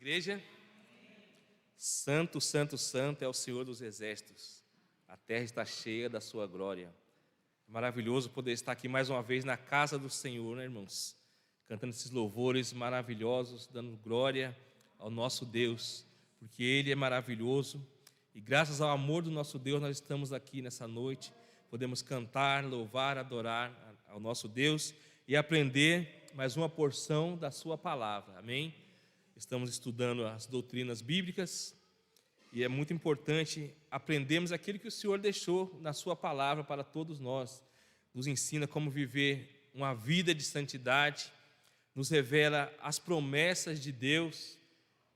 Igreja, santo, santo, santo é o Senhor dos exércitos. A terra está cheia da sua glória. É maravilhoso poder estar aqui mais uma vez na casa do Senhor, né, irmãos? Cantando esses louvores maravilhosos, dando glória ao nosso Deus, porque Ele é maravilhoso. E graças ao amor do nosso Deus, nós estamos aqui nessa noite. Podemos cantar, louvar, adorar ao nosso Deus e aprender mais uma porção da sua palavra. Amém? Estamos estudando as doutrinas bíblicas e é muito importante aprendermos aquilo que o Senhor deixou na sua palavra para todos nós. Nos ensina como viver uma vida de santidade, nos revela as promessas de Deus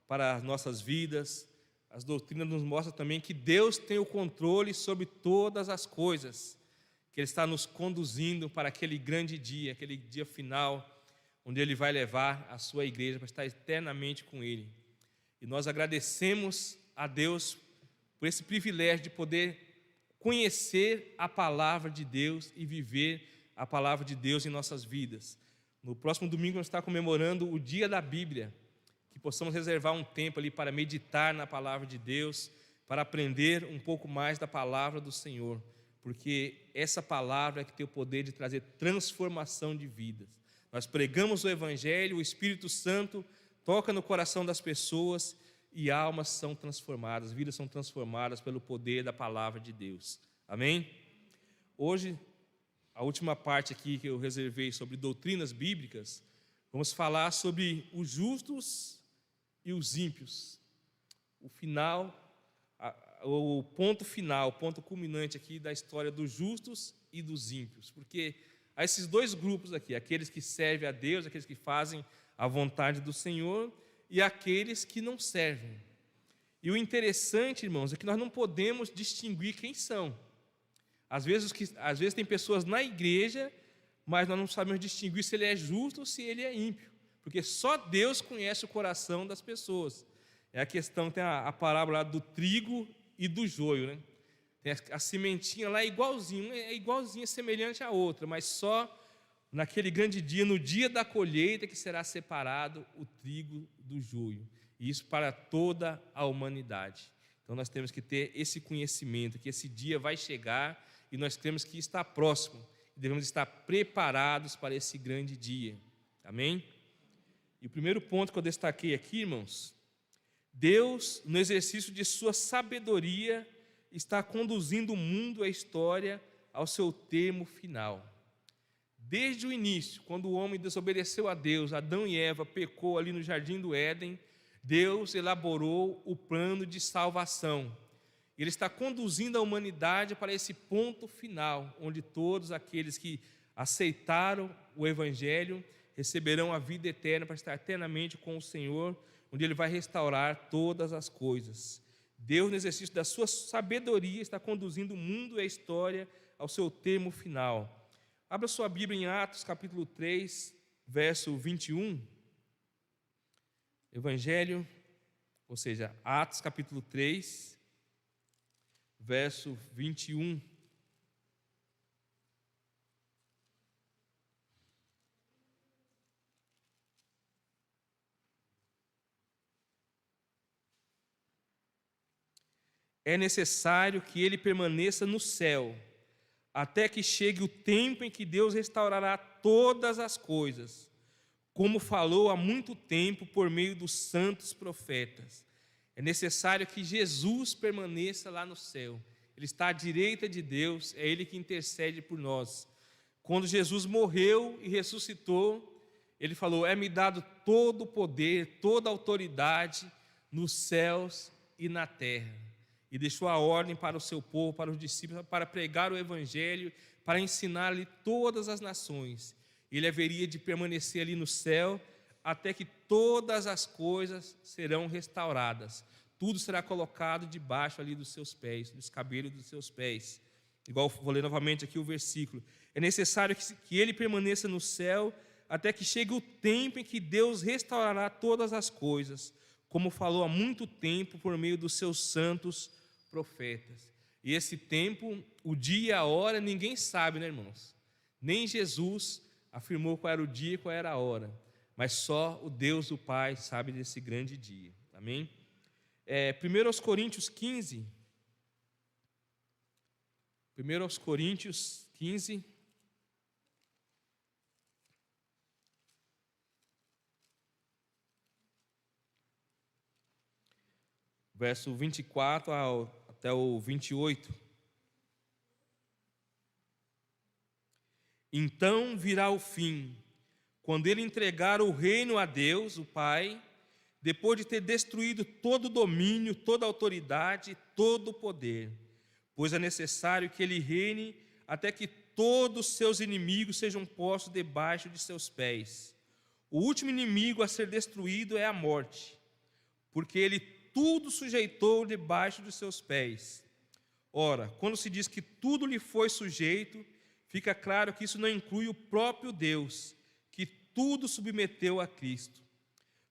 para as nossas vidas. As doutrinas nos mostram também que Deus tem o controle sobre todas as coisas, que Ele está nos conduzindo para aquele grande dia, aquele dia final, onde Ele vai levar a sua igreja para estar eternamente com Ele. E nós agradecemos a Deus por esse privilégio de poder conhecer a palavra de Deus e viver a palavra de Deus em nossas vidas. No próximo domingo nós estamos comemorando o Dia da Bíblia, que possamos reservar um tempo ali para meditar na palavra de Deus, para aprender um pouco mais da palavra do Senhor, porque essa palavra é que tem o poder de trazer transformação de vidas. Nós pregamos o Evangelho, o Espírito Santo toca no coração das pessoas e almas são transformadas, vidas são transformadas pelo poder da palavra de Deus. Amém? Hoje, a última parte aqui que eu reservei sobre doutrinas bíblicas, vamos falar sobre os justos e os ímpios. O final, o ponto final, o ponto culminante aqui da história dos justos e dos ímpios, porque há esses dois grupos aqui, aqueles que servem a Deus, aqueles que fazem a vontade do Senhor e aqueles que não servem. E o interessante, irmãos, é que nós não podemos distinguir quem são. Às vezes tem pessoas na igreja, mas nós não sabemos distinguir se ele é justo ou se ele é ímpio, porque só Deus conhece o coração das pessoas. É a questão, tem a parábola do trigo e do joio, né? Tem a sementinha lá igualzinha, semelhante à outra, mas só naquele grande dia, no dia da colheita, que será separado o trigo do joio. E isso para toda a humanidade. Então nós temos que ter esse conhecimento, que esse dia vai chegar e nós temos que estar próximo. Devemos estar preparados para esse grande dia. Amém? E o primeiro ponto que eu destaquei aqui, irmãos, Deus, no exercício de sua sabedoria, está conduzindo o mundo e a história ao seu termo final. Desde o início, quando o homem desobedeceu a Deus, Adão e Eva pecou ali no jardim do Éden, Deus elaborou o plano de salvação. Ele está conduzindo a humanidade para esse ponto final, onde todos aqueles que aceitaram o Evangelho receberão a vida eterna para estar eternamente com o Senhor, onde Ele vai restaurar todas as coisas. Deus, no exercício da sua sabedoria, está conduzindo o mundo e a história ao seu termo final. Abra sua Bíblia em Atos, capítulo 3, verso 21. Evangelho, ou seja, Atos, capítulo 3, verso 21. É necessário que ele permaneça no céu, até que chegue o tempo em que Deus restaurará todas as coisas, como falou há muito tempo por meio dos santos profetas. É necessário que Jesus permaneça lá no céu. Ele está à direita de Deus, é Ele que intercede por nós. Quando Jesus morreu e ressuscitou, Ele falou: é-me dado todo o poder, toda a autoridade nos céus e na terra. E deixou a ordem para o seu povo, para os discípulos, para pregar o Evangelho, para ensinar-lhe todas as nações. Ele haveria de permanecer ali no céu, até que todas as coisas serão restauradas. Tudo será colocado debaixo ali dos seus pés, dos cabelos dos seus pés. Igual, vou ler novamente aqui o versículo. É necessário que ele permaneça no céu, até que chegue o tempo em que Deus restaurará todas as coisas, como falou há muito tempo por meio dos seus santos profetas. E esse tempo, o dia e a hora, ninguém sabe, né, irmãos? Nem Jesus afirmou qual era o dia e qual era a hora, mas só o Deus, o Pai, sabe desse grande dia. Amém? 1 Coríntios 15. 1 Coríntios 15. Verso 24 até o 28. Então virá o fim, quando ele entregar o reino a Deus, o Pai, depois de ter destruído todo o domínio, toda a autoridade, todo o poder, pois é necessário que ele reine até que todos os seus inimigos sejam postos debaixo de seus pés. O último inimigo a ser destruído é a morte, porque ele tudo sujeitou debaixo de seus pés. Ora, quando se diz que tudo lhe foi sujeito, fica claro que isso não inclui o próprio Deus, que tudo submeteu a Cristo.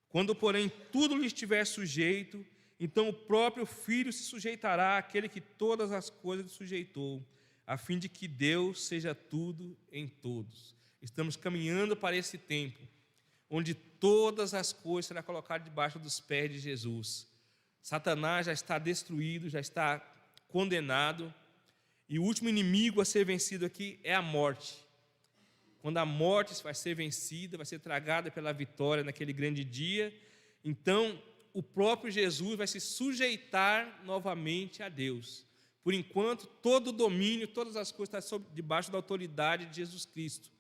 Quando, porém, tudo lhe estiver sujeito, então o próprio Filho se sujeitará àquele que todas as coisas lhe sujeitou, a fim de que Deus seja tudo em todos. Estamos caminhando para esse tempo, onde todas as coisas serão colocadas debaixo dos pés de Jesus. Satanás já está destruído, já está condenado, e o último inimigo a ser vencido aqui é a morte. Quando a morte vai ser vencida, vai ser tragada pela vitória naquele grande dia, então o próprio Jesus vai se sujeitar novamente a Deus. Por enquanto, todo o domínio, todas as coisas estão debaixo da autoridade de Jesus Cristo.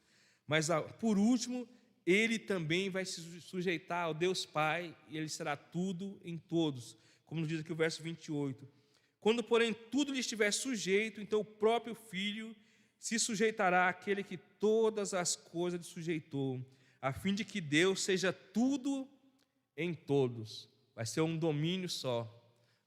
Mas, por último, ele também vai se sujeitar ao Deus Pai, e ele será tudo em todos, como nos diz aqui o verso 28. Quando, porém, tudo lhe estiver sujeito, então o próprio Filho se sujeitará àquele que todas as coisas lhe sujeitou, a fim de que Deus seja tudo em todos. Vai ser um domínio só.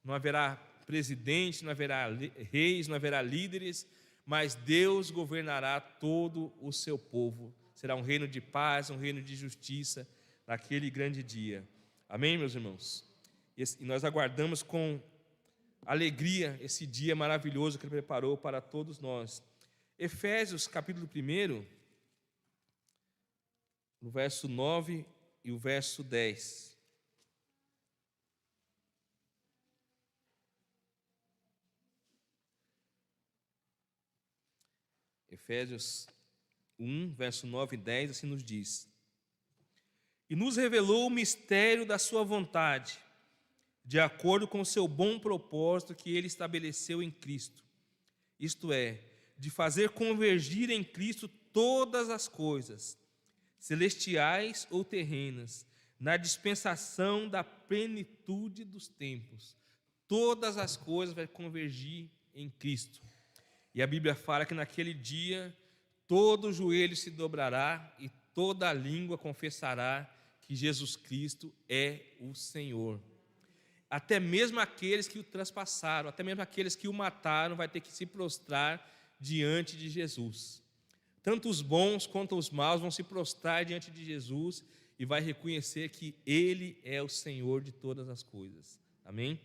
Não haverá presidente, não haverá reis, não haverá líderes, mas Deus governará todo o seu povo. Será um reino de paz, um reino de justiça naquele grande dia. Amém, meus irmãos? E nós aguardamos com alegria esse dia maravilhoso que Ele preparou para todos nós. Efésios, capítulo 1, no verso 9 e o verso 10. Efésios 1, verso 9 e 10, assim nos diz: E nos revelou o mistério da sua vontade, de acordo com o seu bom propósito que Ele estabeleceu em Cristo. Isto é, de fazer convergir em Cristo todas as coisas, celestiais ou terrenas, na dispensação da plenitude dos tempos. Todas as coisas vão convergir em Cristo. E a Bíblia fala que naquele dia todo joelho se dobrará e toda língua confessará que Jesus Cristo é o Senhor. Até mesmo aqueles que o traspassaram, até mesmo aqueles que o mataram, vai ter que se prostrar diante de Jesus. Tanto os bons quanto os maus vão se prostrar diante de Jesus e vai reconhecer que Ele é o Senhor de todas as coisas. Amém?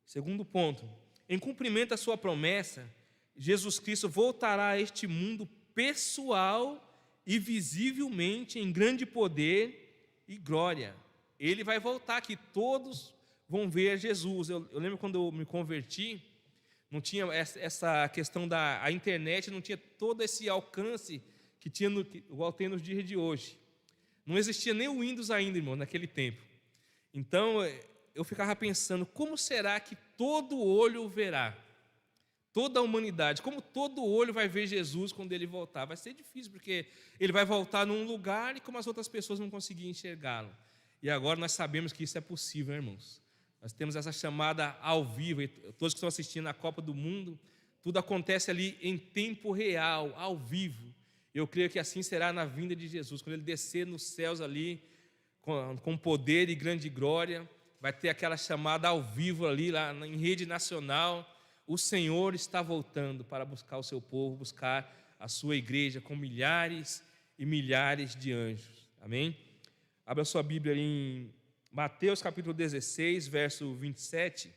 Segundo ponto, em cumprimento à sua promessa, Jesus Cristo voltará a este mundo pessoal e visivelmente em grande poder e glória. Ele vai voltar, que todos vão ver Jesus. Eu lembro quando eu me converti, não tinha essa questão a internet, não tinha todo esse alcance que tinha igual tem nos dias de hoje. Não existia nem o Windows ainda, irmão, naquele tempo. Então, eu ficava pensando, como será que todo olho verá? Toda a humanidade, como todo olho vai ver Jesus quando Ele voltar? Vai ser difícil, porque Ele vai voltar num lugar e como as outras pessoas vão conseguir enxergá-lo. E agora nós sabemos que isso é possível, irmãos. Nós temos essa chamada ao vivo, e todos que estão assistindo a Copa do Mundo, tudo acontece ali em tempo real, ao vivo. Eu creio que assim será na vinda de Jesus, quando Ele descer nos céus ali, com poder e grande glória, vai ter aquela chamada ao vivo ali, lá em rede nacional. O Senhor está voltando para buscar o seu povo, buscar a sua igreja com milhares e milhares de anjos. Amém? Abra sua Bíblia em Mateus capítulo 16, verso 27.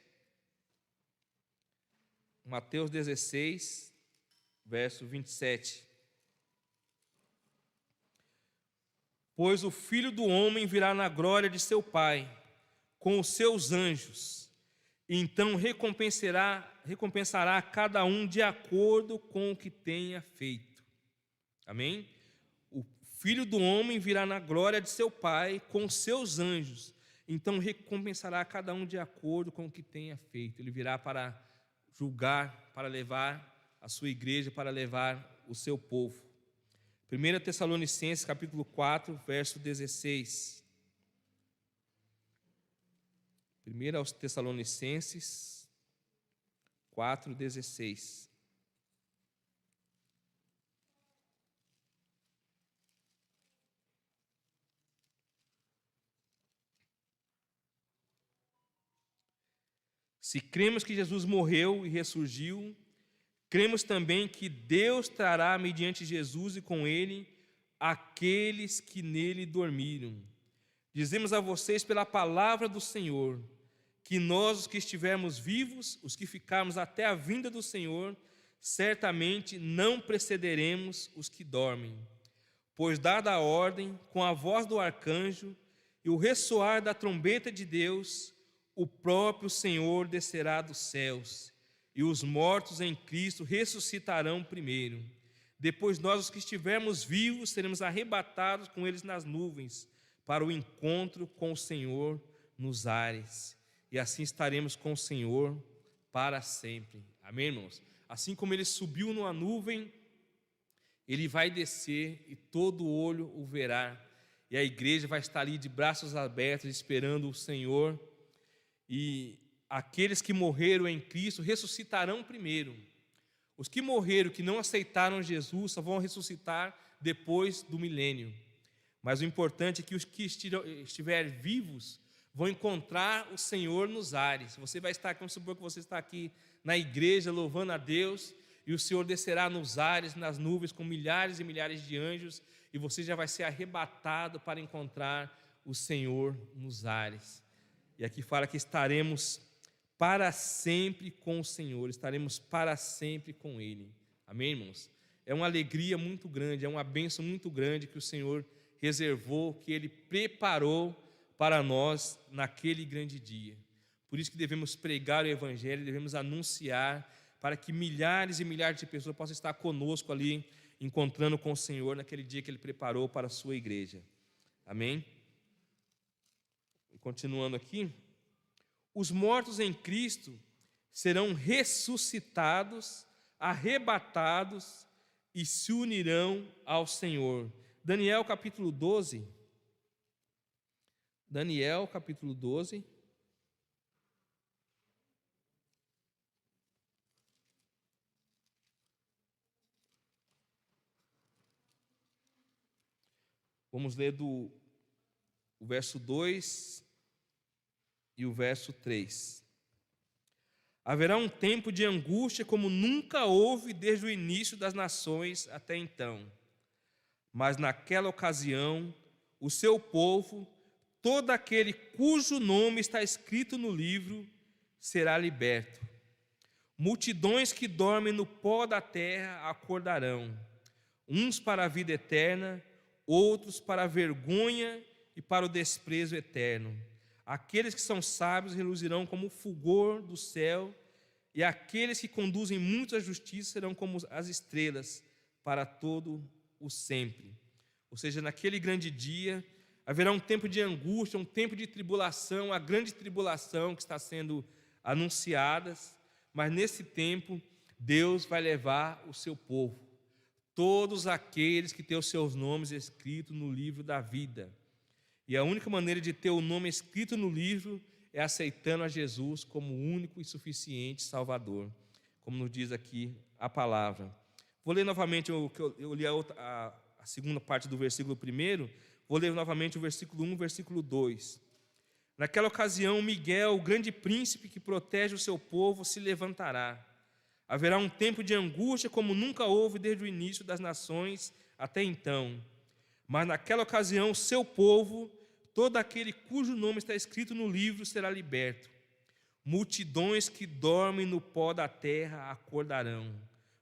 Mateus 16, verso 27. Pois o Filho do Homem virá na glória de seu Pai, com os seus anjos, e então recompensará cada um de acordo com o que tenha feito. Amém? O Filho do Homem virá na glória de seu Pai com os seus anjos, então recompensará cada um de acordo com o que tenha feito. Ele virá para julgar, para levar a sua igreja, para levar o seu povo. 1 Tessalonicenses capítulo 4, verso 16. 1 Tessalonicenses 4, 16. Se cremos que Jesus morreu e ressurgiu, cremos também que Deus trará mediante Jesus e com ele aqueles que nele dormiram. Dizemos a vocês pela palavra do Senhor, que nós, os que estivermos vivos, os que ficarmos até a vinda do Senhor, certamente não precederemos os que dormem. Pois dada a ordem, com a voz do arcanjo e o ressoar da trombeta de Deus, o próprio Senhor descerá dos céus, e os mortos em Cristo ressuscitarão primeiro. Depois nós, os que estivermos vivos, seremos arrebatados com eles nas nuvens, para o encontro com o Senhor nos ares. E assim estaremos com o Senhor para sempre. Amém, irmãos? Assim como ele subiu numa nuvem, ele vai descer e todo olho o verá. E a igreja vai estar ali de braços abertos, esperando o Senhor. E aqueles que morreram em Cristo ressuscitarão primeiro. Os que morreram, que não aceitaram Jesus, só vão ressuscitar depois do milênio. Mas o importante é que os que estiverem vivos vão encontrar o Senhor nos ares. Você vai estar, vamos supor que você está aqui na igreja louvando a Deus, e o Senhor descerá nos ares, nas nuvens, com milhares e milhares de anjos, e você já vai ser arrebatado para encontrar o Senhor nos ares. E aqui fala que estaremos para sempre com o Senhor, estaremos para sempre com Ele. Amém, irmãos? É uma alegria muito grande, é uma bênção muito grande que o Senhor reservou, que Ele preparou para nós naquele grande dia. Por isso que devemos pregar o Evangelho, devemos anunciar, para que milhares e milhares de pessoas possam estar conosco ali, encontrando com o Senhor naquele dia que Ele preparou para a sua igreja. Amém? Continuando aqui, os mortos em Cristo serão ressuscitados, arrebatados e se unirão ao Senhor. Daniel capítulo 12. Daniel capítulo 12. Vamos ler o verso 2 e o verso 3. Haverá um tempo de angústia como nunca houve desde o início das nações até então. Mas naquela ocasião, o seu povo, todo aquele cujo nome está escrito no livro, será liberto. Multidões que dormem no pó da terra acordarão, uns para a vida eterna, outros para a vergonha e para o desprezo eterno. Aqueles que são sábios reluzirão como o fulgor do céu, e aqueles que conduzem muito à justiça serão como as estrelas para todo o sempre. Ou seja, naquele grande dia haverá um tempo de angústia, um tempo de tribulação, a grande tribulação que está sendo anunciada, mas nesse tempo Deus vai levar o seu povo, todos aqueles que têm os seus nomes escritos no livro da vida. E a única maneira de ter o nome escrito no livro é aceitando a Jesus como o único e suficiente Salvador, como nos diz aqui a palavra. Vou ler novamente, eu li a segunda parte do versículo 1, vou ler novamente o versículo 1 e o versículo 2. Naquela ocasião, Miguel, o grande príncipe que protege o seu povo, se levantará. Haverá um tempo de angústia como nunca houve desde o início das nações até então. Mas naquela ocasião, o seu povo, todo aquele cujo nome está escrito no livro, será liberto. Multidões que dormem no pó da terra acordarão,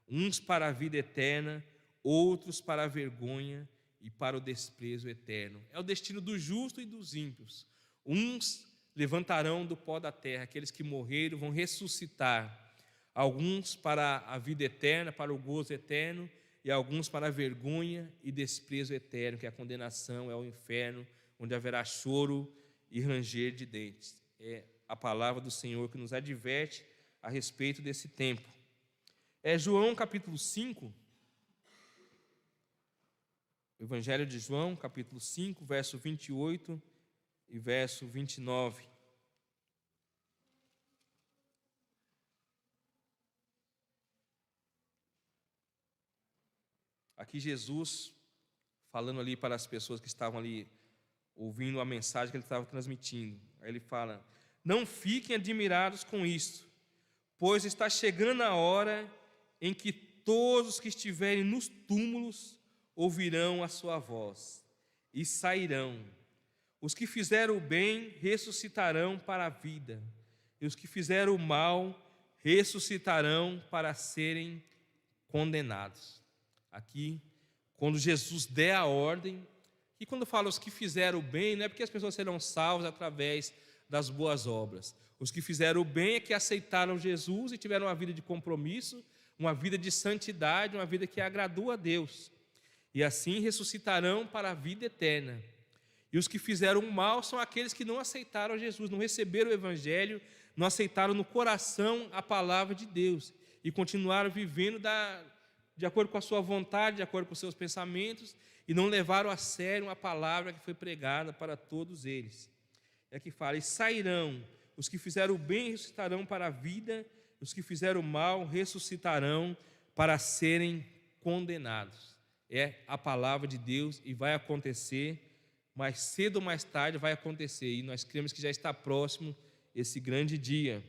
uns para a vida eterna, outros para a vergonha e para o desprezo eterno. É o destino do justo e dos ímpios. Uns levantarão do pó da terra, aqueles que morreram vão ressuscitar, alguns para a vida eterna, para o gozo eterno, e alguns para a vergonha e desprezo eterno, que é a condenação, é o inferno, onde haverá choro e ranger de dentes. É a palavra do Senhor que nos adverte a respeito desse tempo. É João capítulo 5, o Evangelho de João, capítulo 5, verso 28 e verso 29. Aqui Jesus, falando ali para as pessoas que estavam ali, ouvindo a mensagem que ele estava transmitindo. Aí ele fala: não fiquem admirados com isto, pois está chegando a hora em que todos os que estiverem nos túmulos ouvirão a sua voz e sairão. Os que fizeram o bem ressuscitarão para a vida, e os que fizeram o mal ressuscitarão para serem condenados. Aqui, quando Jesus der a ordem, e quando fala os que fizeram o bem, não é porque as pessoas serão salvas através das boas obras. Os que fizeram o bem é que aceitaram Jesus e tiveram uma vida de compromisso, uma vida de santidade, uma vida que agradou a Deus. E assim ressuscitarão para a vida eterna. E os que fizeram o mal são aqueles que não aceitaram Jesus, não receberam o Evangelho, não aceitaram no coração a palavra de Deus e continuaram vivendo de acordo com a sua vontade, de acordo com os seus pensamentos, e não levaram a sério a palavra que foi pregada para todos eles. É que fala: e sairão, os que fizeram o bem ressuscitarão para a vida, os que fizeram o mal ressuscitarão para serem condenados. É a palavra de Deus e vai acontecer, mais cedo ou mais tarde vai acontecer, e nós cremos que já está próximo esse grande dia.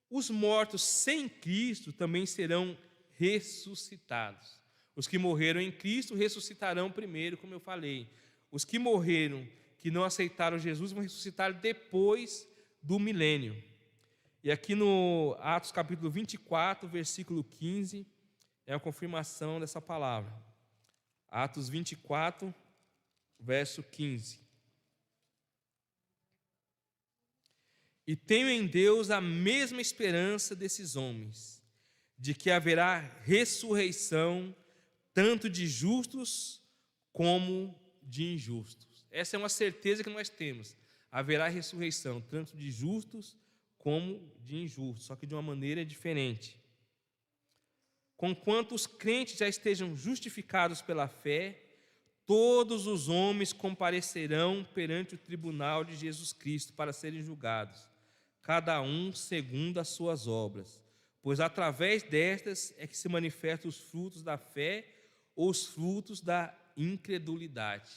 Os mortos sem Cristo também serão ressuscitados. Os que morreram em Cristo ressuscitarão primeiro, como eu falei. Os que morreram, que não aceitaram Jesus, vão ressuscitar depois do milênio. E aqui no Atos capítulo 24, versículo 15, é a confirmação dessa palavra. Atos 24, verso 15. E tenho em Deus a mesma esperança desses homens, de que haverá ressurreição tanto de justos como de injustos. Essa é uma certeza que nós temos. Haverá ressurreição tanto de justos como de injustos, só que de uma maneira diferente. Conquanto os crentes já estejam justificados pela fé, todos os homens comparecerão perante o tribunal de Jesus Cristo para serem julgados, cada um segundo as suas obras. Pois através destas é que se manifestam os frutos da fé ou os frutos da incredulidade.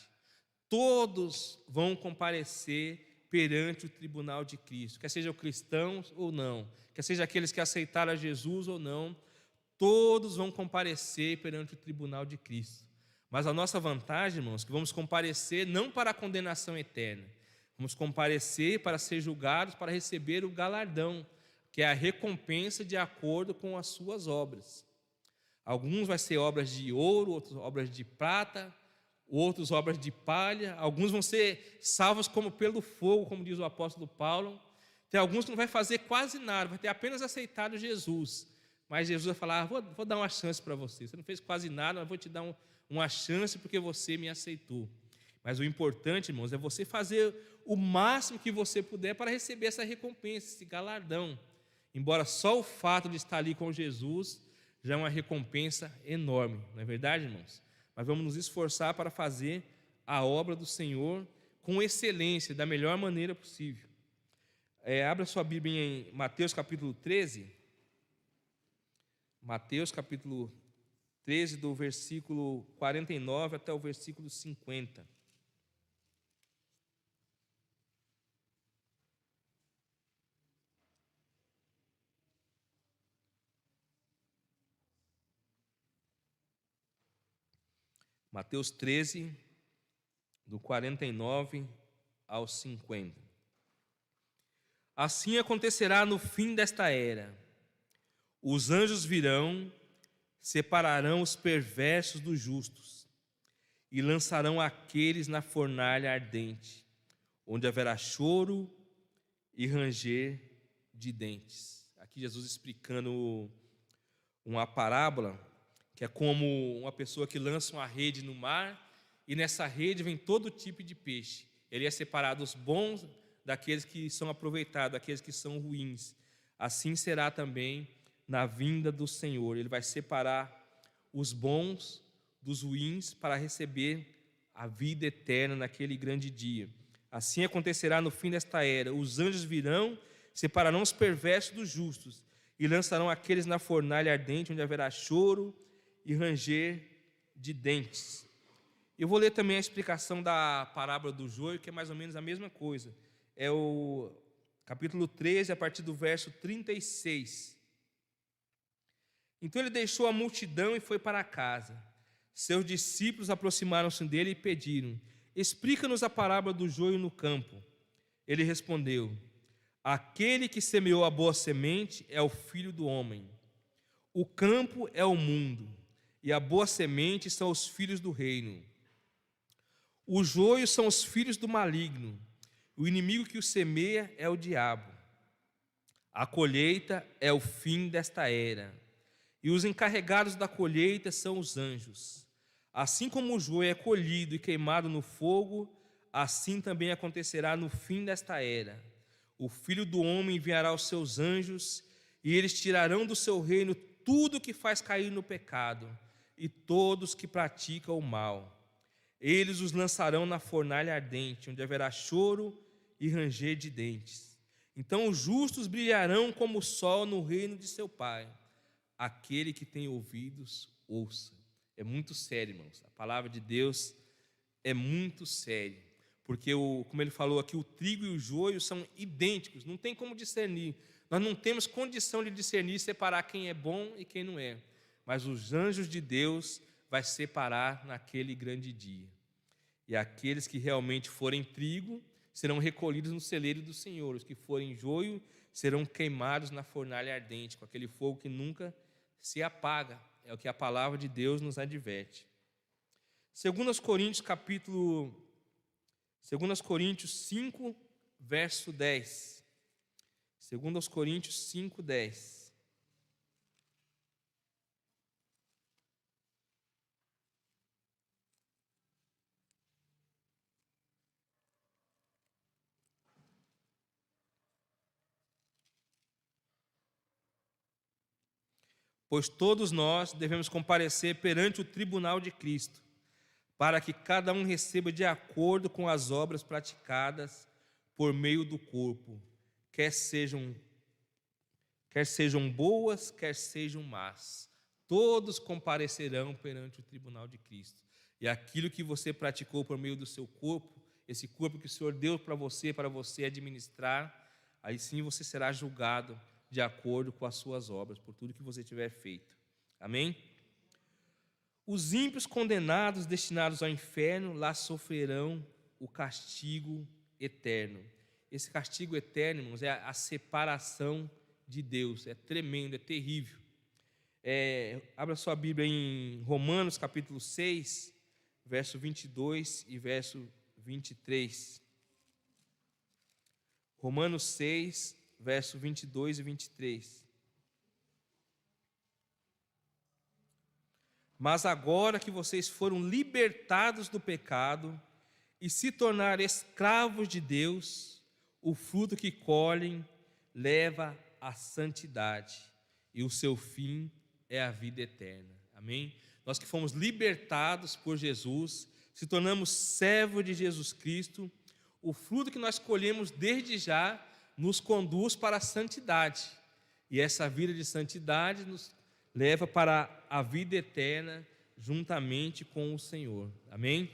Todos vão comparecer perante o tribunal de Cristo, quer sejam cristãos ou não, quer sejam aqueles que aceitaram a Jesus ou não, todos vão comparecer perante o tribunal de Cristo. Mas a nossa vantagem, irmãos, é que vamos comparecer não para a condenação eterna, vamos comparecer para ser julgados, para receber o galardão, que é a recompensa de acordo com as suas obras. Alguns vai ser obras de ouro, outros obras de prata, outros obras de palha. Alguns vão ser salvos como pelo fogo, como diz o apóstolo Paulo. Tem alguns que não vai fazer quase nada, vai ter apenas aceitado Jesus. Mas Jesus vai falar: vou dar uma chance para você. Você não fez quase nada, mas vou te dar uma chance porque você me aceitou. Mas o importante, irmãos, é você fazer o máximo que você puder para receber essa recompensa, esse galardão. Embora só o fato de estar ali com Jesus já é uma recompensa enorme, não é verdade, irmãos? Mas vamos nos esforçar para fazer a obra do Senhor com excelência, da melhor maneira possível. Abra sua Bíblia em Mateus capítulo 13. Mateus capítulo 13, do versículo 49 até o versículo 50. Mateus 13, do 49 ao 50. Assim acontecerá no fim desta era. Os anjos virão, separarão os perversos dos justos e lançarão aqueles na fornalha ardente, onde haverá choro e ranger de dentes. Aqui Jesus explicando uma parábola, que é como uma pessoa que lança uma rede no mar, e nessa rede vem todo tipo de peixe. Ele é separado os bons daqueles que são aproveitados, daqueles que são ruins. Assim será também na vinda do Senhor. Ele vai separar os bons dos ruins para receber a vida eterna naquele grande dia. Assim acontecerá no fim desta era. Os anjos virão, separarão os perversos dos justos e lançarão aqueles na fornalha ardente, onde haverá choro e ranger de dentes. Eu vou ler também a explicação da parábola do joio, que é mais ou menos a mesma coisa. É o capítulo 13, a partir do verso 36. Então ele deixou a multidão e foi para casa. Seus discípulos aproximaram-se dele e pediram: explica-nos a parábola do joio no campo. Ele respondeu: aquele que semeou a boa semente é o Filho do homem. O campo é o mundo, e a boa semente são os filhos do reino. Os joios são os filhos do maligno. O inimigo que o semeia é o diabo. A colheita é o fim desta era, e os encarregados da colheita são os anjos. Assim como o joio é colhido e queimado no fogo, assim também acontecerá no fim desta era. O Filho do homem enviará os seus anjos, e eles tirarão do seu reino tudo que faz cair no pecado, e todos que praticam o mal. Eles os lançarão na fornalha ardente, onde haverá choro e ranger de dentes. Então os justos brilharão como o sol no reino de seu Pai. Aquele que tem ouvidos, ouça. É muito sério, irmãos. A palavra de Deus é muito séria. Porque, como ele falou aqui, o trigo e o joio são idênticos. Não tem como discernir. Nós não temos condição de discernir e separar quem é bom e quem não é. Mas os anjos de Deus vai separar naquele grande dia. E aqueles que realmente forem trigo serão recolhidos no celeiro do Senhor. Os que forem joio serão queimados na fornalha ardente, com aquele fogo que nunca se apaga. É o que a palavra de Deus nos adverte. 2 Coríntios 5, verso 10. 2 Coríntios 5, 10. Pois todos nós devemos comparecer perante o tribunal de Cristo, para que cada um receba de acordo com as obras praticadas por meio do corpo, quer sejam boas, quer sejam más. Todos comparecerão perante o tribunal de Cristo. E aquilo que você praticou por meio do seu corpo, esse corpo que o Senhor deu para você administrar, aí sim você será julgado de acordo com as suas obras, por tudo que você tiver feito. Amém? Os ímpios condenados, destinados ao inferno, lá sofrerão o castigo eterno. Esse castigo eterno, irmãos, é a separação de Deus. É tremendo, é terrível. Abra sua Bíblia em Romanos capítulo 6, verso 22 e verso 23. Romanos 6, verso 22 e 23. Mas agora que vocês foram libertados do pecado e se tornaram escravos de Deus, o fruto que colhem leva à santidade, e o seu fim é a vida eterna. Amém? Nós que fomos libertados por Jesus, se tornamos servos de Jesus Cristo, o fruto que nós colhemos desde já nos conduz para a santidade, e essa vida de santidade nos leva para a vida eterna juntamente com o Senhor. Amém?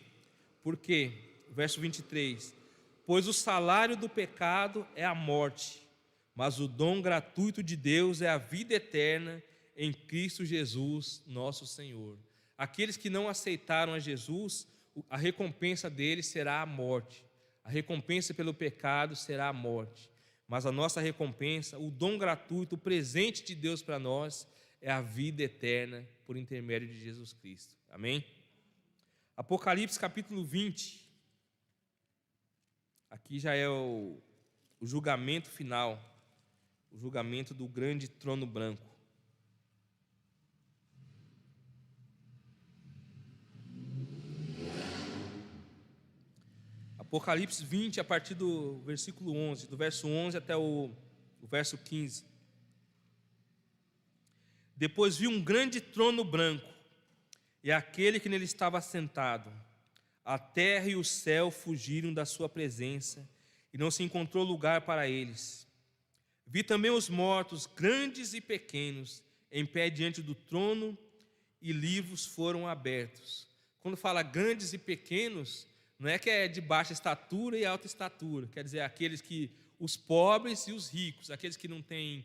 Por quê? Verso 23. Pois o salário do pecado é a morte, mas o dom gratuito de Deus é a vida eterna em Cristo Jesus, nosso Senhor. Aqueles que não aceitaram a Jesus, a recompensa deles será a morte. A recompensa pelo pecado será a morte. Mas a nossa recompensa, o dom gratuito, o presente de Deus para nós, é a vida eterna por intermédio de Jesus Cristo. Amém? Apocalipse capítulo 20. Aqui já é o o julgamento final, o julgamento do grande trono branco. Apocalipse 20, a partir do versículo 11, do verso 11 até o verso 15. Depois vi um grande trono branco, e aquele que nele estava assentado. A terra e o céu fugiram da sua presença, e não se encontrou lugar para eles. Vi também os mortos, grandes e pequenos, em pé diante do trono, e livros foram abertos. Quando fala grandes e pequenos, não é que é de baixa estatura e alta estatura, quer dizer, aqueles que, os pobres e os ricos, aqueles que não têm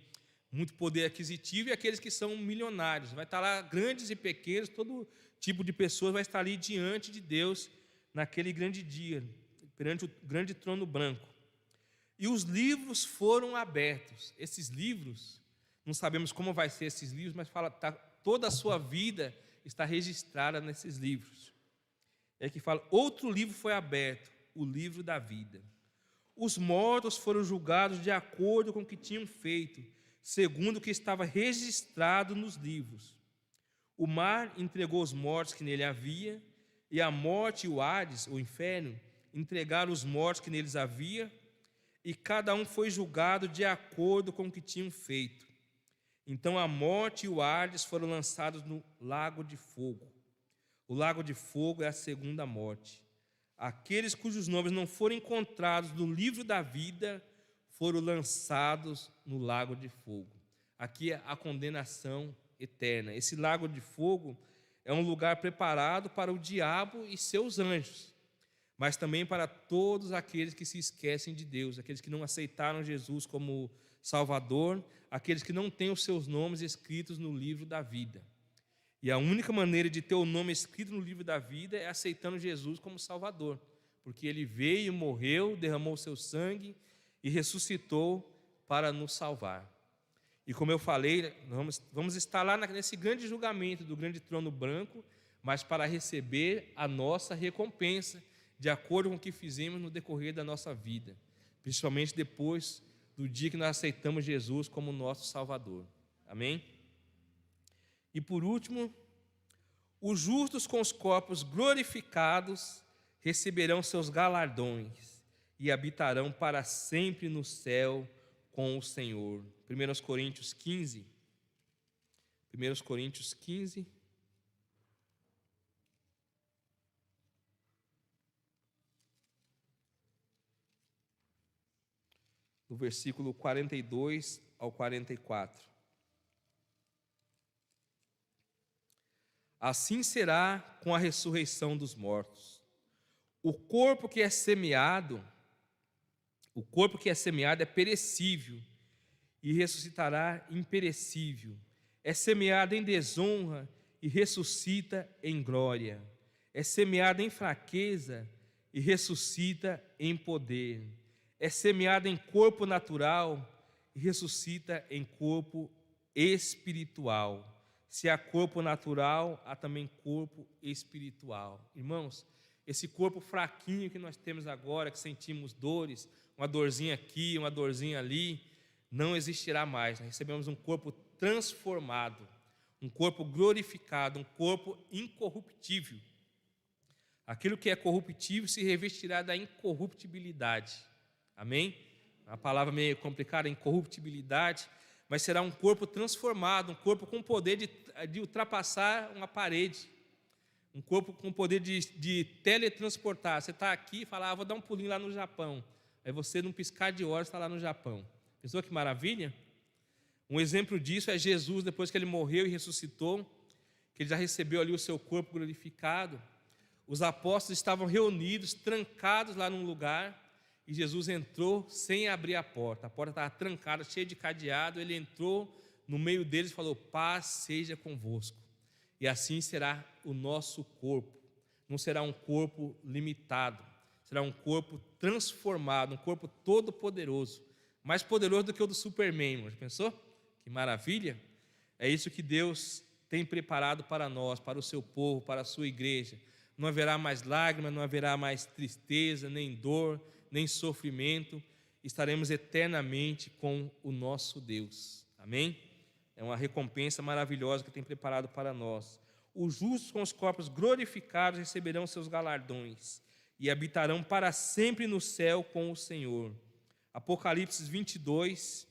muito poder aquisitivo e aqueles que são milionários. Vai estar lá grandes e pequenos, todo tipo de pessoas vai estar ali diante de Deus naquele grande dia, perante o grande trono branco. E os livros foram abertos. Esses livros, não sabemos como vai ser esses livros, mas fala, toda a sua vida está registrada nesses livros. É que fala, outro livro foi aberto, o livro da vida. Os mortos foram julgados de acordo com o que tinham feito, segundo o que estava registrado nos livros. O mar entregou os mortos que nele havia, e a morte e o Hades, o inferno, entregaram os mortos que neles havia, e cada um foi julgado de acordo com o que tinham feito. Então a morte e o Hades foram lançados no lago de fogo. O lago de fogo é a segunda morte. Aqueles cujos nomes não foram encontrados no livro da vida foram lançados no lago de fogo. Aqui é a condenação eterna. Esse lago de fogo é um lugar preparado para o diabo e seus anjos, mas também para todos aqueles que se esquecem de Deus, aqueles que não aceitaram Jesus como Salvador, aqueles que não têm os seus nomes escritos no livro da vida. E a única maneira de ter o nome escrito no livro da vida é aceitando Jesus como Salvador, porque Ele veio, morreu, derramou o seu sangue e ressuscitou para nos salvar. E como eu falei, vamos estar lá nesse grande julgamento do grande trono branco, mas para receber a nossa recompensa, de acordo com o que fizemos no decorrer da nossa vida, principalmente depois do dia que nós aceitamos Jesus como nosso Salvador. Amém? E por último, os justos com os corpos glorificados receberão seus galardões e habitarão para sempre no céu com o Senhor. 1 Coríntios 15. 1 Coríntios 15. Do versículo 42 ao 44. Assim será com a ressurreição dos mortos. O corpo que é semeado é perecível e ressuscitará imperecível. É semeado em desonra e ressuscita em glória. É semeado em fraqueza e ressuscita em poder. É semeado em corpo natural e ressuscita em corpo espiritual. Se há corpo natural, há também corpo espiritual. Irmãos, esse corpo fraquinho que nós temos agora, que sentimos dores, uma dorzinha aqui, uma dorzinha ali, não existirá mais. Nós recebemos um corpo transformado, um corpo glorificado, um corpo incorruptível. Aquilo que é corruptível se revestirá da incorruptibilidade. Amém? Uma palavra meio complicada, incorruptibilidade, mas será um corpo transformado, um corpo com poder de ultrapassar uma parede, um corpo com poder de teletransportar. Você está aqui e fala, vou dar um pulinho lá no Japão. Aí você, num piscar de olhos, está lá no Japão. Pensou que maravilha? Um exemplo disso é Jesus, depois que Ele morreu e ressuscitou, que Ele já recebeu ali o seu corpo glorificado. Os apóstolos estavam reunidos, trancados lá num lugar, e Jesus entrou sem abrir a porta estava trancada, cheia de cadeado. Ele entrou no meio deles e falou, paz seja convosco. E assim será o nosso corpo. Não será um corpo limitado, será um corpo transformado, um corpo todo poderoso, mais poderoso do que o do Superman, irmão. Já pensou? Que maravilha! É isso que Deus tem preparado para nós, para o seu povo, para a sua igreja. Não haverá mais lágrimas, não haverá mais tristeza, nem dor, nem sofrimento, estaremos eternamente com o nosso Deus. Amém? É uma recompensa maravilhosa que tem preparado para nós. Os justos com os corpos glorificados receberão seus galardões e habitarão para sempre no céu com o Senhor. Apocalipse 22,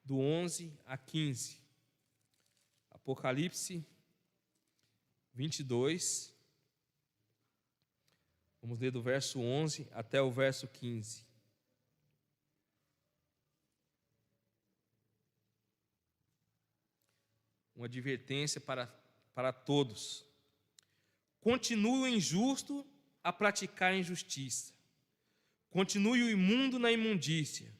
do 11 a 15. Apocalipse 22, vamos ler do verso 11 até o verso 15. Uma advertência para todos. Continue o injusto a praticar a injustiça. Continue o imundo na imundícia.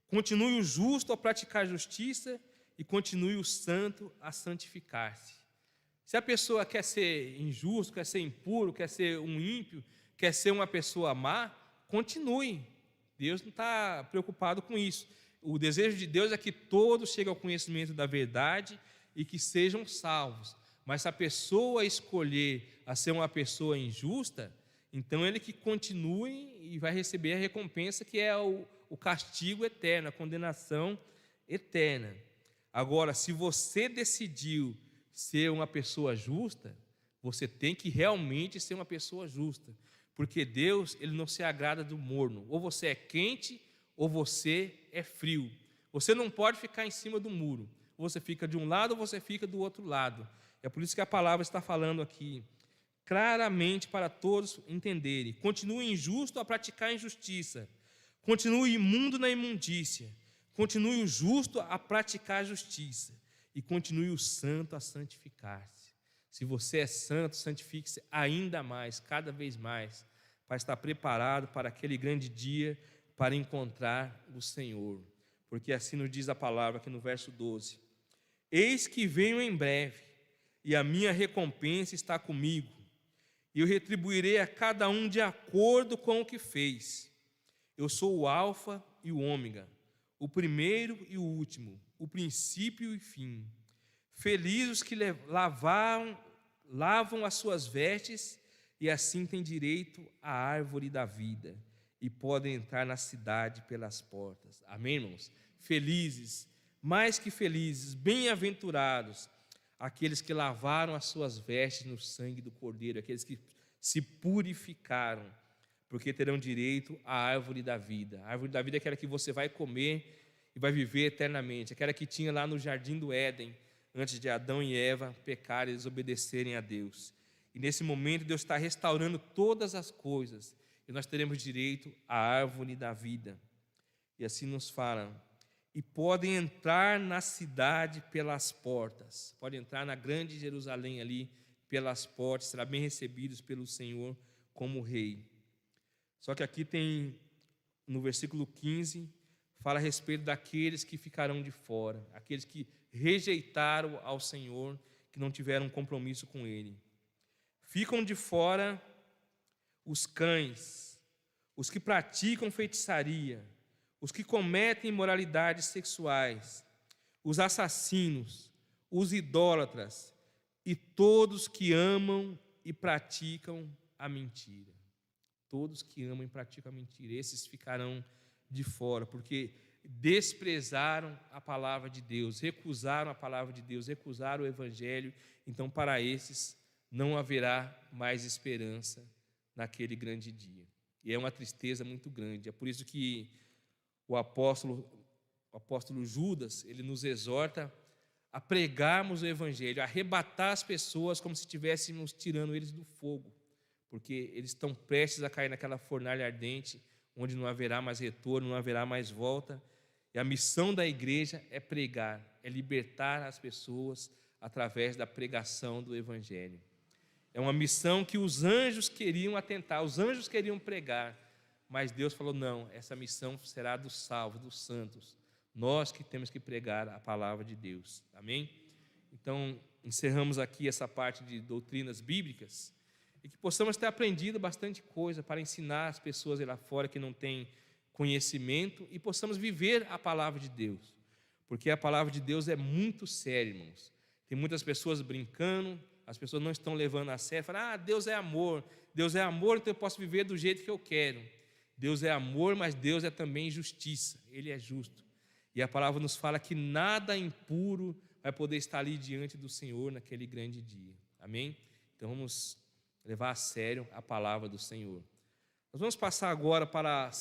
Continue o justo a praticar a justiça e continue o santo a santificar-se. Se a pessoa quer ser injusto, quer ser impuro, quer ser um ímpio, quer ser uma pessoa má, continue. Deus não está preocupado com isso. O desejo de Deus é que todos cheguem ao conhecimento da verdade e que sejam salvos. Mas se a pessoa escolher a ser uma pessoa injusta, então ele que continue e vai receber a recompensa, que é o castigo eterno, a condenação eterna. Agora, se você decidiu ser uma pessoa justa, você tem que realmente ser uma pessoa justa, porque Deus, ele não se agrada do morno. Ou você é quente ou você é frio. Você não pode ficar em cima do muro. Ou você fica de um lado ou você fica do outro lado. É por isso que a palavra está falando aqui claramente para todos entenderem. Continue injusto a praticar a injustiça. Continue imundo na imundícia. Continue o justo a praticar a justiça. E continue o santo a santificar-se. Se você é santo, santifique-se ainda mais, cada vez mais, para estar preparado para aquele grande dia, para encontrar o Senhor. Porque assim nos diz a palavra aqui no verso 12. Eis que venho em breve, e a minha recompensa está comigo, e eu retribuirei a cada um de acordo com o que fez. Eu sou o Alfa e o Ômega, o primeiro e o último, o princípio e fim. Felizes os que lavam as suas vestes, e assim têm direito à árvore da vida, e podem entrar na cidade pelas portas. Amém, irmãos? Felizes, mais que felizes, bem-aventurados, aqueles que lavaram as suas vestes no sangue do Cordeiro, aqueles que se purificaram, porque terão direito à árvore da vida. A árvore da vida é aquela que você vai comer e vai viver eternamente, aquela que tinha lá no jardim do Éden, antes de Adão e Eva pecarem e desobedecerem a Deus. E nesse momento Deus está restaurando todas as coisas, e nós teremos direito à árvore da vida. E assim nos fala, e podem entrar na cidade pelas portas, podem entrar na grande Jerusalém ali pelas portas, serão bem recebidos pelo Senhor como rei. Só que aqui tem, no versículo 15, fala a respeito daqueles que ficarão de fora, aqueles que rejeitaram ao Senhor, que não tiveram compromisso com Ele. Ficam de fora os cães, os que praticam feitiçaria, os que cometem imoralidades sexuais, os assassinos, os idólatras e todos que amam e praticam a mentira. Todos que amam e praticam a mentira, esses ficarão de fora, porque desprezaram a palavra de Deus, recusaram a palavra de Deus, recusaram o Evangelho. Então, para esses não haverá mais esperança naquele grande dia. E é uma tristeza muito grande. É por isso que o apóstolo Judas, ele nos exorta a pregarmos o Evangelho, a arrebatar as pessoas como se estivéssemos tirando eles do fogo, porque eles estão prestes a cair naquela fornalha ardente, onde não haverá mais retorno, não haverá mais volta. E a missão da igreja é pregar, é libertar as pessoas através da pregação do Evangelho. É uma missão que os anjos queriam atentar, os anjos queriam pregar, mas Deus falou, não, essa missão será dos salvos, dos santos. Nós que temos que pregar a palavra de Deus. Amém? Então, encerramos aqui essa parte de doutrinas bíblicas, e que possamos ter aprendido bastante coisa para ensinar as pessoas lá fora que não têm conhecimento, e possamos viver a palavra de Deus, porque a palavra de Deus é muito séria, irmãos. Tem muitas pessoas brincando, as pessoas não estão levando a sério, falam, Deus é amor, então eu posso viver do jeito que eu quero. Deus é amor, mas Deus é também justiça. Ele é justo. E a palavra nos fala que nada impuro vai poder estar ali diante do Senhor naquele grande dia. Amém? Então vamos levar a sério a palavra do Senhor. Nós vamos passar agora para